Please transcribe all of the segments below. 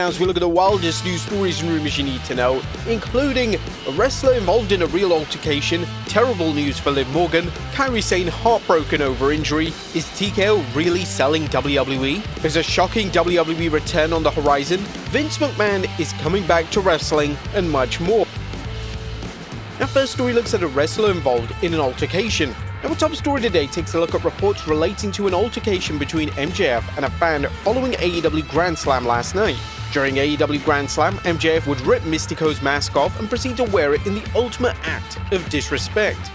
As we look at the wildest news stories and rumors you need to know, including a wrestler involved in a real altercation, terrible news for Liv Morgan, KAIRI SANE heartbroken over injury, is TKO really selling WWE? Is a shocking WWE return on the horizon? Vince McMahon is coming back to wrestling, and much more. Our first story looks at a wrestler involved in an altercation. Our top story today takes a look at reports relating to an altercation between MJF and a fan following AEW Grand Slam last night. During AEW Grand Slam, MJF would rip Mystico's mask off and proceed to wear it in the ultimate act of disrespect.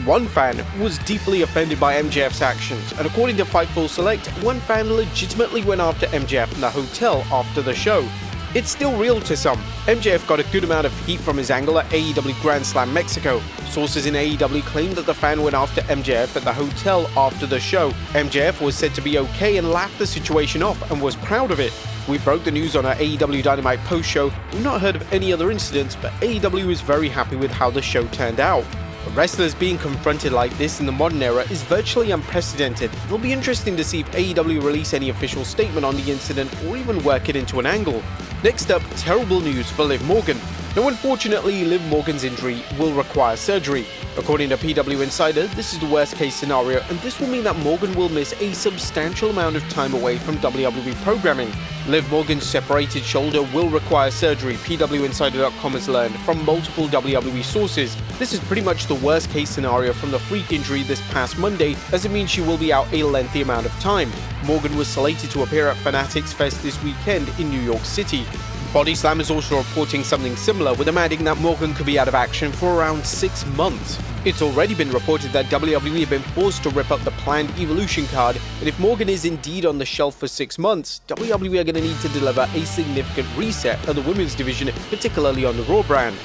One fan was deeply offended by MJF's actions, and according to Fightful Select, one fan legitimately went after MJF in the hotel after the show. It's still real to some. MJF got a good amount of heat from his angle at AEW Grand Slam Mexico. Sources in AEW claim that the fan went after MJF at the hotel after the show. MJF was said to be okay and laughed the situation off and was proud of it. We broke the news on our AEW Dynamite post-show. We've not heard of any other incidents, but AEW is very happy with how the show turned out. Wrestlers being confronted like this in the modern era is virtually unprecedented. It'll be interesting to see if AEW release any official statement on the incident or even work it into an angle. Next up, terrible news for Liv Morgan. Now, unfortunately, Liv Morgan's injury will require surgery. According to PW Insider, this is the worst case scenario, and this will mean that Morgan will miss a substantial amount of time away from WWE programming. Liv Morgan's separated shoulder will require surgery, PWInsider.com has learned from multiple WWE sources. This is pretty much the worst case scenario from the freak injury this past Monday, as it means she will be out a lengthy amount of time. Morgan was slated to appear at Fanatics Fest this weekend in New York City. Body Slam is also reporting something similar, with them adding that Morgan could be out of action for around 6 months. It's already been reported that WWE have been forced to rip up the planned Evolution card, and if Morgan is indeed on the shelf for 6 months, WWE are going to need to deliver a significant reset of the women's division, particularly on the Raw brand.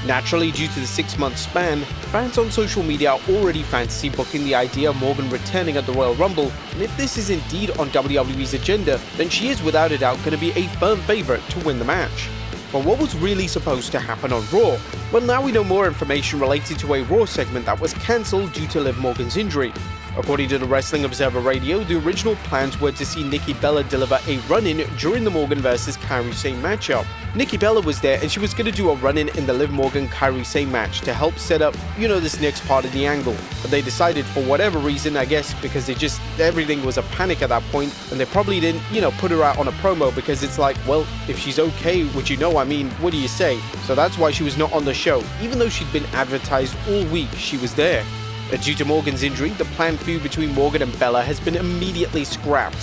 Naturally, due to the 6-month span, fans on social media are already fantasy booking the idea of Morgan returning at the Royal Rumble, and if this is indeed on WWE's agenda, then she is without a doubt going to be a firm favourite to win the match. But what was really supposed to happen on Raw? Well, now we know more information related to a Raw segment that was cancelled due to Liv Morgan's injury. According to the Wrestling Observer Radio, the original plans were to see Nikki Bella deliver a run-in during the Morgan vs. KAIRI SANE matchup. Nikki Bella was there and she was going to do a run-in in the Liv Morgan-KAIRI SANE match to help set up, this next part of the angle. But they decided for whatever reason, I guess because everything was a panic at that point, and they probably didn't, put her out on a promo because it's like, well, if she's okay, what do you say? So that's why she was not on the show. Even though she'd been advertised all week, she was there. Due to Morgan's injury, the planned feud between Morgan and Bella has been immediately scrapped.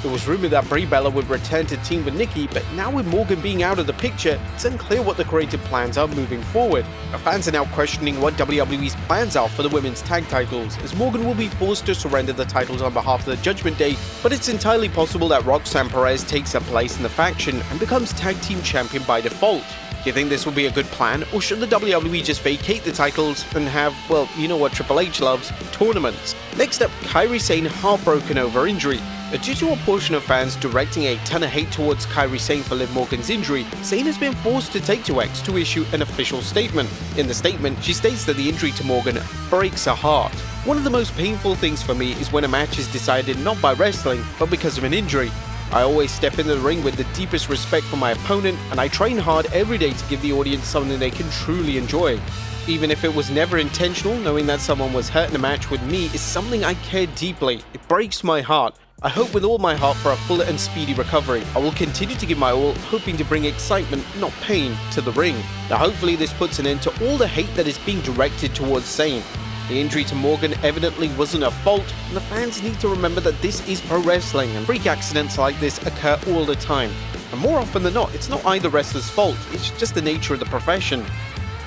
It was rumored that Brie Bella would return to team with Nikki, but now with Morgan being out of the picture, it's unclear what the creative plans are moving forward. Fans are now questioning what WWE's plans are for the women's tag titles, as Morgan will be forced to surrender the titles on behalf of the Judgment Day, but it's entirely possible that Roxanne Perez takes her place in the faction and becomes tag team champion by default. Do you think this will be a good plan, or should the WWE just vacate the titles and have, well, you know what Triple H loves, tournaments? Next up, KAIRI SANE heartbroken over injury. Due to a portion of fans directing a ton of hate towards KAIRI SANE for Liv Morgan's injury, SANE has been forced to take to X to issue an official statement. In the statement, she states that the injury to Morgan breaks her heart. One of the most painful things for me is when a match is decided not by wrestling, but because of an injury. I always step into the ring with the deepest respect for my opponent, and I train hard every day to give the audience something they can truly enjoy. Even if it was never intentional, knowing that someone was hurt in a match with me is something I care deeply. It breaks my heart. I hope with all my heart for a full and speedy recovery. I will continue to give my all, hoping to bring excitement, not pain, to the ring. Now hopefully this puts an end to all the hate that is being directed towards SANE. The injury to Morgan evidently wasn't her fault, and the fans need to remember that this is pro wrestling, and freak accidents like this occur all the time. And more often than not, it's not either wrestler's fault, it's just the nature of the profession.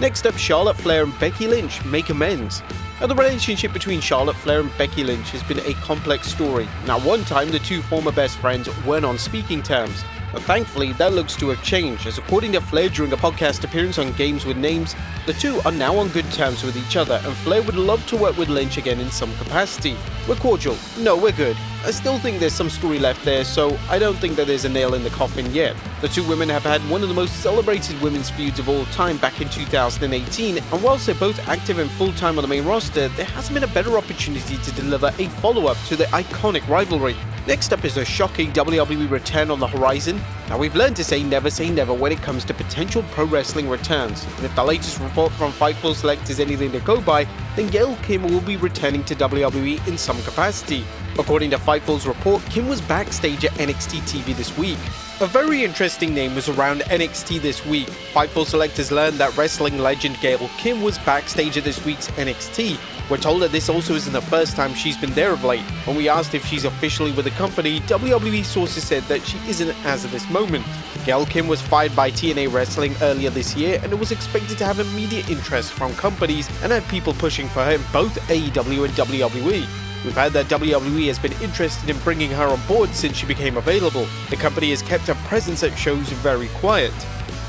Next up, Charlotte Flair and Becky Lynch make amends. Now, the relationship between Charlotte Flair and Becky Lynch has been a complex story. Now, one time the two former best friends weren't on speaking terms, but thankfully that looks to have changed, as according to Flair during a podcast appearance on Games with Names, the two are now on good terms with each other, and Flair would love to work with Lynch again in some capacity. We're cordial. No, we're good. I still think there's some story left there, so I don't think that there's a nail in the coffin yet. The two women have had one of the most celebrated women's feuds of all time back in 2018, and whilst they're both active and full-time on the main roster, there hasn't been a better opportunity to deliver a follow-up to the iconic rivalry. Next up is a shocking WWE return on the horizon. Now, we've learned to say never when it comes to potential pro wrestling returns, and if the latest report from Fightful Select is anything to go by, then Gail Kim will be returning to WWE in some capacity. According to Fightful's report, Kim was backstage at NXT TV this week. A very interesting name was around NXT this week. Fightful Select has learned that wrestling legend Gail Kim was backstage at this week's NXT. We're told that this also isn't the first time she's been there of late. When we asked if she's officially with the company, WWE sources said that she isn't as of this moment. Gail Kim was fired by TNA Wrestling earlier this year, and it was expected to have immediate interest from companies and had people pushing for her in both AEW and WWE. We've heard that WWE has been interested in bringing her on board since she became available. The company has kept her presence at shows very quiet.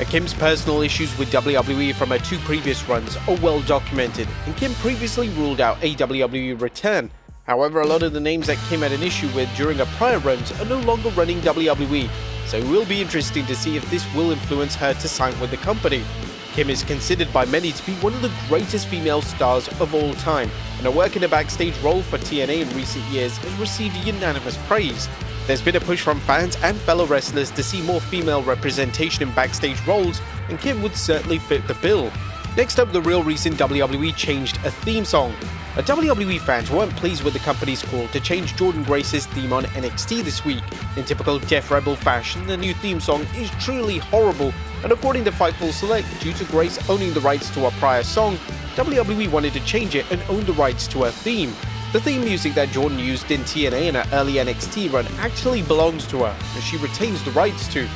Kim's personal issues with WWE from her two previous runs are well documented, and Kim previously ruled out a WWE return. However, a lot of the names that Kim had an issue with during her prior runs are no longer running WWE, so it will be interesting to see if this will influence her to sign with the company. Kim is considered by many to be one of the greatest female stars of all time, and her work in a backstage role for TNA in recent years has received unanimous praise. There's been a push from fans and fellow wrestlers to see more female representation in backstage roles, and Kim would certainly fit the bill. Next up, the real reason WWE changed a theme song. WWE fans weren't pleased with the company's call to change Jordan Grace's theme on NXT this week. In typical Def Rebel fashion, the new theme song is truly horrible, and according to Fightful Select, due to Grace owning the rights to her prior song, WWE wanted to change it and own the rights to her theme. The theme music that Jordan used in TNA in her early NXT run actually belongs to her, and she retains the rights to.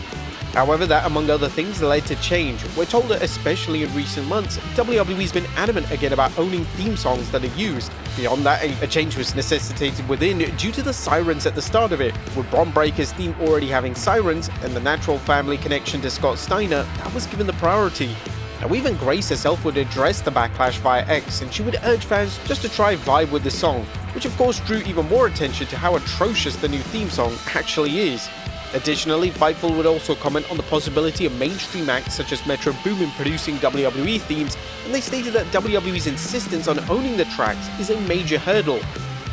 However, that among other things led to change. We're told that especially in recent months, WWE's been adamant again about owning theme songs that are used. Beyond that, a change was necessitated within due to the sirens at the start of it. With Bron Breakker's theme already having sirens, and the natural family connection to Scott Steiner, that was given the priority. Now, even Grace herself would address the backlash via X, and she would urge fans just to try vibe with the song, which of course drew even more attention to how atrocious the new theme song actually is. Additionally, Fightful would also comment on the possibility of mainstream acts such as Metro Boomin producing WWE themes, and they stated that WWE's insistence on owning the tracks is a major hurdle.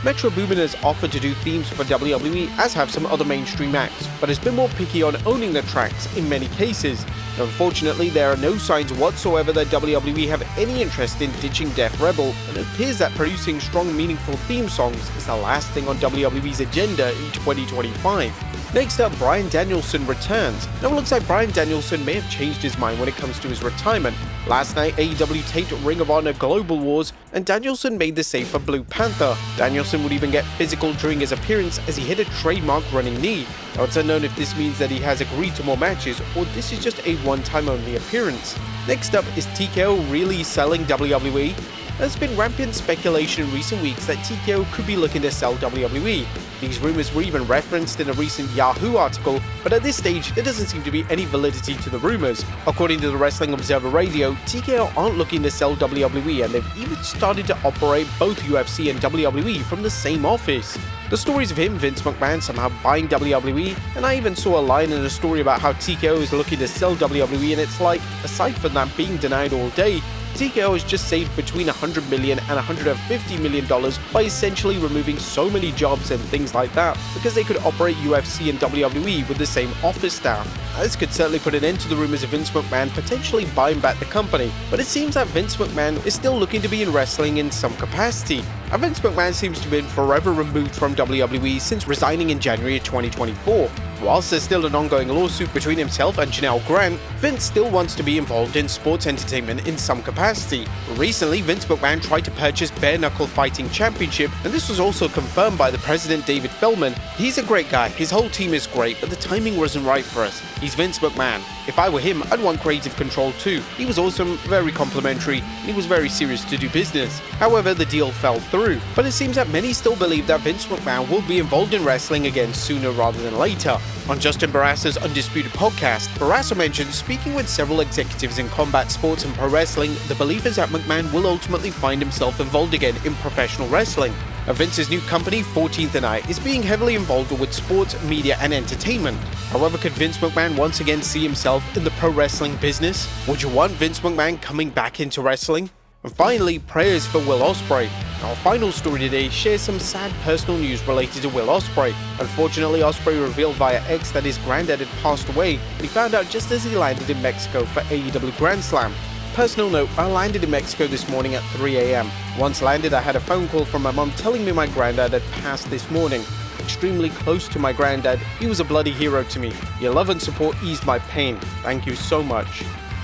Metro Boomin has offered to do themes for WWE, as have some other mainstream acts, but has been more picky on owning the tracks in many cases. Unfortunately, there are no signs whatsoever that WWE have any interest in ditching Def Rebel, and it appears that producing strong, meaningful theme songs is the last thing on WWE's agenda in 2025. Next up, Bryan Danielson returns. Now it looks like Bryan Danielson may have changed his mind when it comes to his retirement. Last night, AEW taped Ring of Honor Global Wars, and Danielson made the save for Blue Panther. Danielson would even get physical during his appearance as he hit a trademark running knee. Now it's unknown if this means that he has agreed to more matches, or this is just a one-time only appearance. Next up, is TKO really selling WWE? There's been rampant speculation in recent weeks that TKO could be looking to sell WWE. These rumors were even referenced in a recent Yahoo article, but at this stage, there doesn't seem to be any validity to the rumors. According to the Wrestling Observer Radio, TKO aren't looking to sell WWE, and they've even started to operate both UFC and WWE from the same office. The stories of him, Vince McMahon, somehow buying WWE, and I even saw a line in a story about how TKO is looking to sell WWE, and it's like, aside from that being denied all day, TKO has just saved between $100 million and $150 million by essentially removing so many jobs and things like that because they could operate UFC and WWE with the same office staff. This could certainly put an end to the rumors of Vince McMahon potentially buying back the company, but it seems that Vince McMahon is still looking to be in wrestling in some capacity. And Vince McMahon seems to have been forever removed from WWE since resigning in January 2024. Whilst there's still an ongoing lawsuit between himself and Janelle Grant, Vince still wants to be involved in sports entertainment in some capacity. Recently, Vince McMahon tried to purchase Bare Knuckle Fighting Championship, and this was also confirmed by the president David Feldman. He's a great guy, his whole team is great, but the timing wasn't right for us. He's Vince McMahon. If I were him, I'd want creative control too. He was awesome, very complimentary, and he was very serious to do business. However, the deal fell through, but it seems that many still believe that Vince McMahon will be involved in wrestling again sooner rather than later. On Justin Barrassa's Undisputed podcast, Barrassa mentioned speaking with several executives in combat sports and pro wrestling, the belief is that McMahon will ultimately find himself involved again in professional wrestling. Vince's new company, 14th and I, is being heavily involved with sports, media, and entertainment. However, could Vince McMahon once again see himself in the pro wrestling business? Would you want Vince McMahon coming back into wrestling? And finally, prayers for Will Ospreay. Our final story today shares some sad personal news related to Will Ospreay. Unfortunately, Ospreay revealed via X that his granddad had passed away, and he found out just as he landed in Mexico for AEW Grand Slam. Personal note, I landed in Mexico this morning at 3 AM. Once landed, I had a phone call from my mum telling me my granddad had passed this morning. Extremely close to my granddad, he was a bloody hero to me. Your love and support eased my pain. Thank you so much.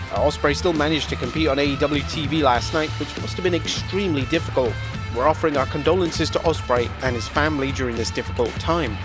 Ospreay still managed to compete on AEW TV last night, which must have been extremely difficult. We're offering our condolences to Ospreay and his family during this difficult time.